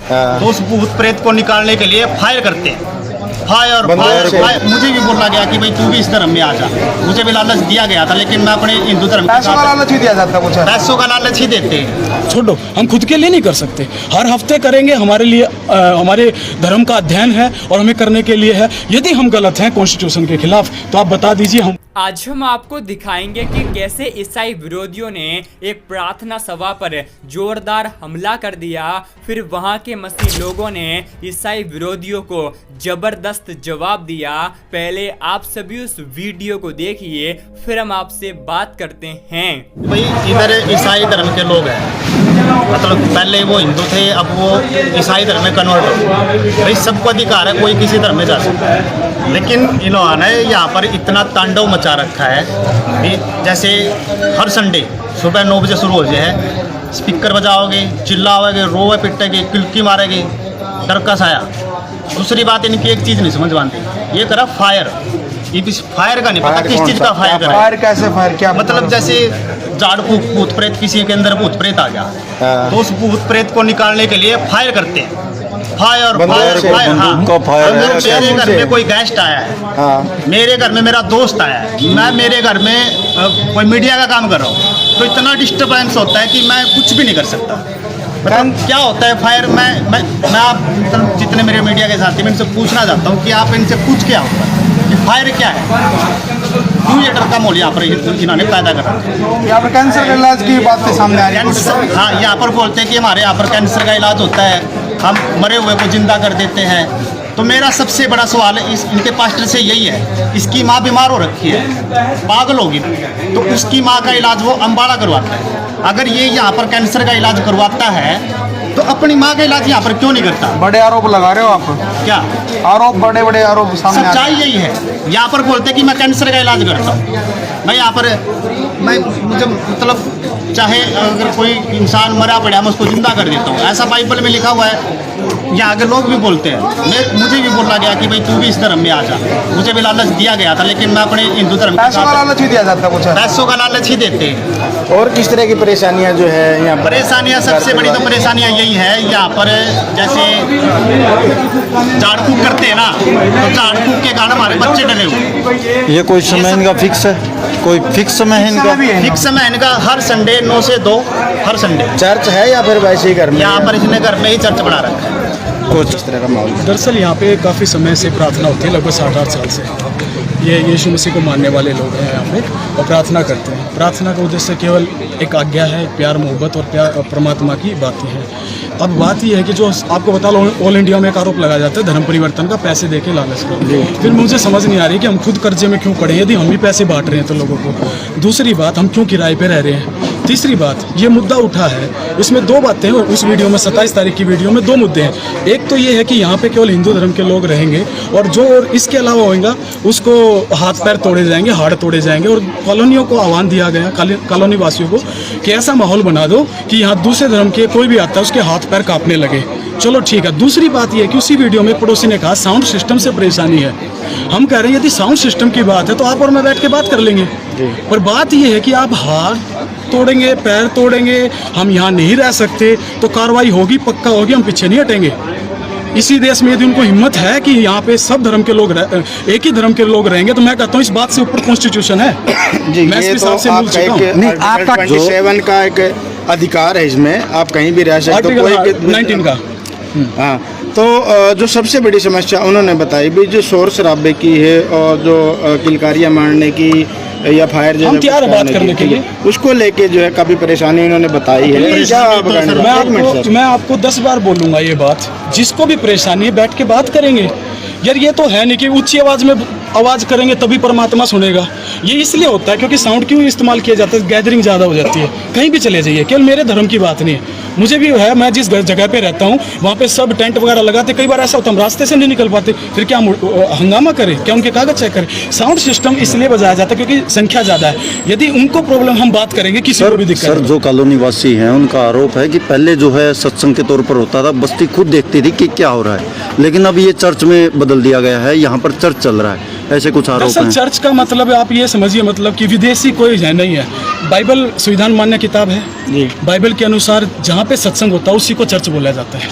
तो उस भूत प्रेत को निकालने के लिए फायर करते हैं। फायर मुझे भी बोला गया कि भाई तू भी इस धर्म में आ जा। मुझे भी लालच दिया गया था, लेकिन मैं अपने हिंदू धर्म पैसों का लालच ही दिया जाता, कुछ पैसों का लालच ही देते हैं। छोड़ो, हम खुद के लिए नहीं कर सकते, हर हफ्ते करेंगे, हमारे लिए हमारे धर्म का अध्ययन है और हमें करने के लिए है। यदि हम गलत हैं कॉन्स्टिट्यूशन के खिलाफ तो आप बता दीजिए। हम आज हम आपको दिखाएंगे कि कैसे ईसाई विरोधियों ने एक प्रार्थना सभा पर जोरदार हमला कर दिया, फिर वहां के मसीह लोगों ने ईसाई विरोधियों को जबरदस्त जवाब दिया। पहले आप सभी उस वीडियो को देखिए, फिर हम आपसे बात करते हैं। भाई इधर ईसाई धर्म के लोग हैं, मतलब पहले वो हिंदू थे, अब वो ईसाई धर्म में कन्वर्ट हो। भाई सबको अधिकार है, कोई किसी धर्म में जा सकता है, लेकिन इन्होंने यहाँ पर इतना तांडव मचा रखा है कि जैसे हर संडे सुबह 9 बजे शुरू हो जाए, स्पीकर बजाओगे, चिल्लाओगे, रोवे पिटेगे, किलकी मारेगे, डर का साया। दूसरी बात, इनकी एक चीज़ नहीं समझ पाती, ये करा फायर। ये फायर का नहीं पता किस चीज़ का फायर करा। फायर कैसे, फायर क्या मतलब जैसे झाड़ फूक, भूत प्रेत, किसी के अंदर भूत प्रेत आ गया तो उस भूत प्रेत को निकालने के लिए फायर करते हैं। फायर मेरे घर में कोई गेस्ट आया है, मेरे घर में मेरा दोस्त आया है, मैं मेरे घर में कोई मीडिया का काम कर रहा हूँ, तो इतना डिस्टर्बेंस होता है कि मैं कुछ भी नहीं कर सकता। मतलब क्या होता है फायर? मैं आप मतलब जितने मेरे मीडिया के साथी, मैं इनसे पूछना चाहता हूँ कि आप इनसे पूछ क्या होता है कि फायर क्या है, क्यों ये डर का माहौल यहाँ पर इन्होंने पैदा करा। यहाँ पर कैंसर का इलाज की बातें सामने आ रही है। हाँ, यहाँ पर बोलते हैं कि हमारे यहाँ पर कैंसर का इलाज होता है, हम मरे हुए को जिंदा कर देते हैं। तो मेरा सबसे बड़ा सवाल है इनके पास्टर से यही है, इसकी माँ बीमार हो रखी है, पागल होगी, तो उसकी माँ का इलाज वो अम्बाड़ा करवाता है। अगर ये यहाँ पर कैंसर का इलाज करवाता है तो अपनी माँ का इलाज यहाँ पर क्यों नहीं करता? बड़े आरोप लगा रहे हो आप। क्या आरोप? बड़े बड़े आरोप सामने। सच्चाई यही है, यहाँ पर बोलते कि मैं कैंसर का इलाज करता हूँ। मैं यहाँ पर मुझे मतलब चाहे अगर कोई इंसान मरा पड़ा मैं उसको जिंदा कर देता हूँ, ऐसा बाइबल में लिखा हुआ है। यहाँ के लोग भी बोलते हैं, मुझे भी बोला गया कि भाई तू भी इस धर्म में आ जा। मुझे भी लालच दिया गया था, लेकिन मैं अपने हिंदू धर्म पैसों का लालच ही दिया जाता, कुछ पैसों का लालच ही देते हैं। और किस तरह की परेशानियां जो है यहाँ पर? परेशानियां सबसे बड़ी तो परेशानियां यही है, यहाँ पर जैसे झाड़ फूक करते हैं ना, तो झाड़ फूक के कारण हमारे बच्चे डरे हुए। ये कोई समय इनका फिक्स है? कोई फिक्स समय है इनका? फिक्स समय इनका हर संडे 9 से 2, हर संडे। चर्च है या फिर वैसे ही घर में? यहाँ पर इसने घर में ही चर्च बना रखा है। कुछ इस तरह का माहौल? दरअसल यहाँ पे काफ़ी समय से प्रार्थना होती है, लगभग 7-8 साल से। ये यीशु मसीह को मानने वाले लोग हैं यहाँ पे और प्रार्थना करते हैं। प्रार्थना का उद्देश्य केवल एक आज्ञा है, प्यार, मोहब्बत और प्यार परमात्मा की बातें हैं। अब बात यह है कि जो आपको बता लो, ऑल इंडिया में एक आरोप लगाया जाता है धर्म परिवर्तन का, पैसे देके लालच कर। फिर मुझे समझ नहीं आ रही कि हम खुद कर्जे में क्यों पड़े, यदि हम ही पैसे बांट रहे हैं तो लोगों को। दूसरी बात, हम क्यों किराए पे रह रहे हैं। तीसरी बात, ये मुद्दा उठा है, इसमें 2 बातें हैं। उस वीडियो में 27 तारीख की वीडियो में 2 मुद्दे हैं। एक तो ये है कि यहाँ पे केवल हिंदू धर्म के लोग रहेंगे और जो इसके अलावा होगा उसको हाथ पैर तोड़े जाएंगे, हाड़ तोड़े जाएंगे। और कॉलोनियों को आह्वान दिया गया, कॉलोनी वासियों को, कि ऐसा माहौल बना दो कि यहाँ दूसरे धर्म के कोई भी आता है उसके हाथ पैर कांपने लगे। चलो ठीक है। दूसरी बात यह है कि उसी वीडियो में पड़ोसी ने कहा साउंड सिस्टम से परेशानी है। हम कह रहे हैं यदि साउंड सिस्टम की बात है तो आप और मैं बैठ के बात कर लेंगे, पर बात यह है कि आप हाथ तोड़ेंगे, पैर तोड़ेंगे, हम यहाँ नहीं रह सकते, तो कार्रवाई होगी, पक्का होगी, हम पीछे नहीं हटेंगे। इसी देश में यदि उनको हिम्मत है कि यहाँ पे सब धर्म के लोग एक ही धर्म के लोग रहेंगे, तो मैं कहता हूँ इस बात से ऊपर कॉन्स्टिट्यूशन है। जी, मैं इसके हिसाब से मिल चुका हूँ। नहीं, आपका 27 का एक अधिकार है, इसमें आप कहीं भी रह सकते हो। 19 का। हाँ, तो जो सबसे बड़ी समस्या उन्होंने बताई भी, जो शोर शराबे की है और जो किलकारियाँ मारने की या फायर हम तैयार है बात करने के लिए, उसको लेके जो है काफ़ी परेशानी उन्होंने बताई है। मैं आपको 10 बार बोलूँगा ये बात, जिसको भी परेशानी है बैठ के बात करेंगे। यार ये तो है नहीं कि ऊंची आवाज़ में आवाज़ करेंगे तभी परमात्मा सुनेगा। ये इसलिए होता है क्योंकि साउंड क्यों इस्तेमाल किया जाता है, गैदरिंग ज़्यादा हो जाती है। कहीं भी चले जाइए, केवल मेरे धर्म की बात नहीं है, मुझे भी है, मैं जिस जगह पे रहता हूँ वहाँ पे सब टेंट वगैरह लगाते। कई बार ऐसा होता है हम रास्ते से नहीं निकल पाते, फिर क्या हंगामा करें, क्या उनके कागज चेक करें। साउंड सिस्टम इसलिए बजाया जाता है क्योंकि संख्या ज़्यादा है। यदि उनको प्रॉब्लम हम बात करेंगे, किसी को भी दिक्कत। सर, जो कॉलोनी वासी हैं उनका आरोप है कि पहले जो है सत्संग के तौर पर होता था, बस्ती खुद देखती थी कि क्या हो रहा है, लेकिन अब ये चर्च में बदल दिया गया है, यहाँ पर चर्च चल रहा है, ऐसे कुछ आरोप हैं। चर्च का मतलब आप ये समझिए, मतलब कि विदेशी कोई है नहीं है। बाइबल संविधान मान्य किताब है, बाइबल के अनुसार जहाँ पे सत्संग होता है उसी को चर्च बोला जाता है।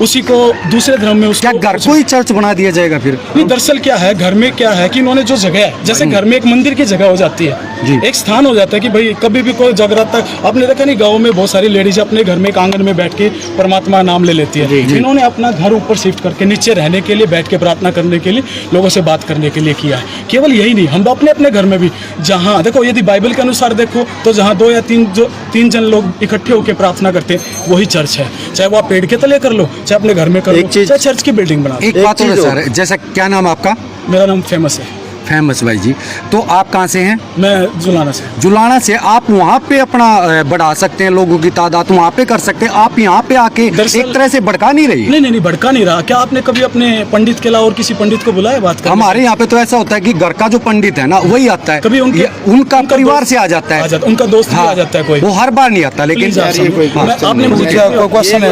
उसी को दूसरे धर्म में उसको क्या घर को ही चर्च बना दिया जाएगा फिर? नहीं, दरअसल क्या है, घर में क्या है कि इन्होंने जो जगह है, जैसे घर में एक मंदिर की जगह हो जाती जी। है, एक स्थान हो जाता है कि भाई कभी भी कोई जगराता, आपने देखा नहीं गाँव में बहुत सारी लेडीज अपने घर में एक आंगन में बैठ के परमात्मा का नाम ले लेती है। इन्होंने अपना घर ऊपर शिफ्ट करके नीचे रहने के लिए, बैठ के प्रार्थना करने के लिए, लोगों से बात करने के लिए किया है। केवल यही नहीं, हम अपने अपने घर में भी जहाँ देखो, यदि बाइबल के अनुसार देखो तो जहाँ 2 या 3 जन लोग इकट्ठे होकर प्रार्थना करते हैं वही चर्च है। चाहे वो आप पेड़ के तले कर लो, चाहे अपने घर में कर लो, चाहे चर्च की बिल्डिंग बना लो। एक बात और सर, जैसा क्या नाम है आपका? मेरा नाम फेमस है। फेमस भाई जी, तो आप कहाँ से हैं? मैं जुलाना से। जुलाना से। आप वहाँ पे अपना बढ़ा सकते हैं, लोगों की तादाद वहाँ पे कर सकते हैं, आप यहाँ पे आके एक तरह से भड़का नहीं रही? नहीं, भड़का नहीं रहा। क्या आपने कभी अपने पंडित के अलावा और किसी पंडित को बुलाया बात करने? हमारे यहाँ पे तो ऐसा होता है कि घर का जो पंडित है ना वही आता है, कभी उनका परिवार से आ जाता है, उनका दोस्त भी आ जाता है कोई, वो हर बार नहीं आता। लेकिन आपने मुझे क्वेश्चन है,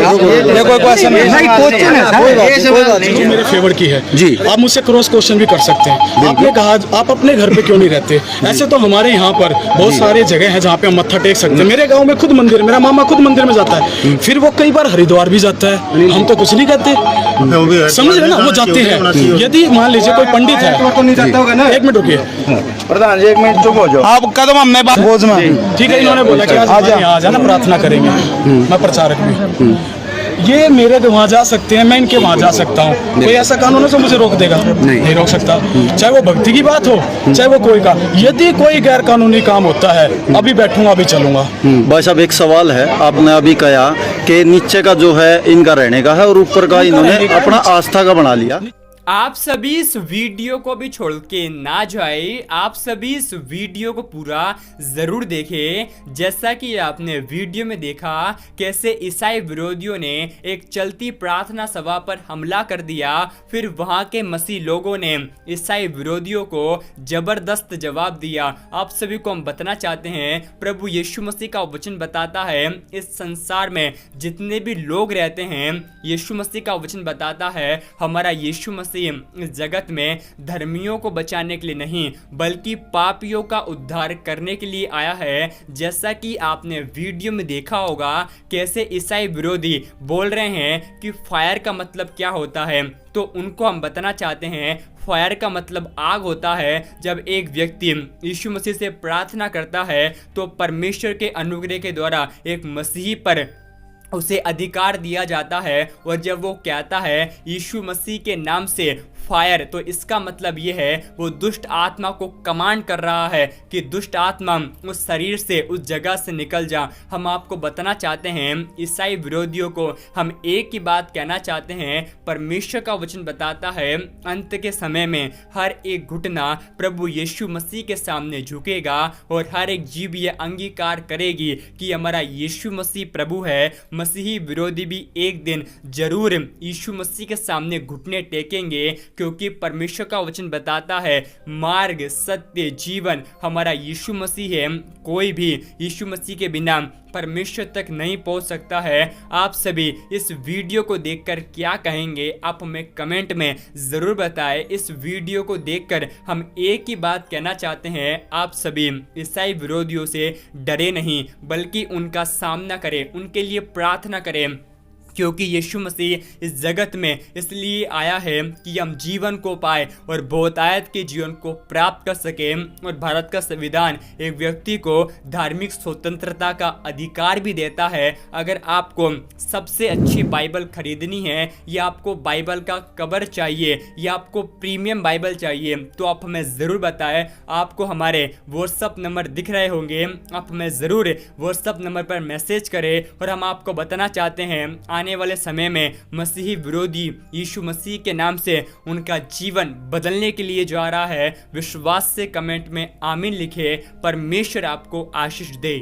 नहीं क्वेश्चन है मेरे फेवर की है जी, आप मुझसे क्रॉस क्वेश्चन भी कर सकते हैं। आपने कहा आप अपने घर पे क्यों नहीं रहते? ऐसे तो हमारे यहाँ पर बहुत सारी जगह है जहाँ पे हम मत्था टेक सकते हैं। मेरे गांव में खुद मंदिर, मेरा मामा खुद मंदिर में जाता है, फिर वो कई बार हरिद्वार भी जाता है। हम तो कुछ नहीं कहते, समझ रहे ना, वो जाते हैं। यदि मान लीजिए कोई पंडित है, एक मिनट रुकिए प्रधान जी, 1 मिनट चुप हो जाओ आप, कदम हमने बोझ में। ठीक है, इन्होंने बोला कि आज आ जाना, प्रार्थना करेंगे। मैं प्रचारक भी, ये मेरे वहाँ जा सकते हैं, मैं इनके वहाँ जा सकता हूँ। कोई ऐसा कानून है जो मुझे रोक देगा? नहीं रोक सकता। चाहे वो भक्ति की बात हो, चाहे वो कोई का, यदि कोई गैर कानूनी काम होता है, अभी बैठूंगा, अभी चलूंगा। भाई साहब, एक सवाल है, आपने अभी कहा कि नीचे का जो है इनका रहने का है और ऊपर का इन्होंने अपना आस्था का बना लिया। आप सभी इस वीडियो को भी छोड़ के ना जाए, आप सभी इस वीडियो को पूरा जरूर देखें। जैसा कि आपने वीडियो में देखा कैसे ईसाई विरोधियों ने एक चलती प्रार्थना सभा पर हमला कर दिया, फिर वहां के मसीह लोगों ने ईसाई विरोधियों को जबरदस्त जवाब दिया। आप सभी को हम बताना चाहते हैं, प्रभु यीशु मसीह का वचन बताता है इस संसार में जितने भी लोग रहते हैं, यीशु मसीह का वचन बताता है हमारा यीशु मसीह इस जगत में धर्मियों को बचाने के लिए नहीं बल्कि पापियों का उद्धार करने के लिए आया है। जैसा कि आपने वीडियो में देखा होगा कैसे ईसाई विरोधी बोल रहे हैं कि फायर का मतलब क्या होता है, तो उनको हम बताना चाहते हैं फायर का मतलब आग होता है। जब एक व्यक्ति यीशु मसीह से प्रार्थना करता है तो परमेश्वर के अनुग्रह के द्वारा एक मसीही पर उसे अधिकार दिया जाता है, और जब वो कहता है यीशु मसीह के नाम से फायर, तो इसका मतलब ये है वो दुष्ट आत्मा को कमांड कर रहा है कि दुष्ट आत्मा उस शरीर से, उस जगह से निकल जा। हम आपको बताना चाहते हैं, ईसाई विरोधियों को हम एक ही बात कहना चाहते हैं, परमेश्वर का वचन बताता है अंत के समय में हर एक घुटना प्रभु यीशु मसीह के सामने झुकेगा और हर एक जीभ ये अंगीकार करेगी कि हमारा यीशु मसीह प्रभु है। मसीही विरोधी भी एक दिन जरूर यीशु मसीह के सामने घुटने टेकेंगे, क्योंकि परमेश्वर का वचन बताता है मार्ग, सत्य, जीवन हमारा यीशु मसीह है। कोई भी यीशु मसीह के बिना परमेश्वर तक नहीं पहुंच सकता है। आप सभी इस वीडियो को देखकर क्या कहेंगे, आप हमें कमेंट में ज़रूर बताएं। इस वीडियो को देखकर हम एक ही बात कहना चाहते हैं, आप सभी ईसाई विरोधियों से डरे नहीं बल्कि उनका सामना करें, उनके लिए प्रार्थना करें, क्योंकि यीशु मसीह इस जगत में इसलिए आया है कि हम जीवन को पाए और बहुतायत के जीवन को प्राप्त कर सके। और भारत का संविधान एक व्यक्ति को धार्मिक स्वतंत्रता का अधिकार भी देता है। अगर आपको सबसे अच्छी बाइबल खरीदनी है या आपको बाइबल का कवर चाहिए या आपको प्रीमियम बाइबल चाहिए तो आप हमें ज़रूर बताएं। आपको हमारे व्हाट्सअप नंबर दिख रहे होंगे, आप हमें ज़रूर व्हाट्सअप नंबर पर मैसेज करें। और हम आपको बताना चाहते हैं आने वाले समय में मसीही विरोधी यीशु मसीह के नाम से उनका जीवन बदलने के लिए जा रहा है। विश्वास से कमेंट में आमीन लिखे। परमेश्वर आपको आशीष दे।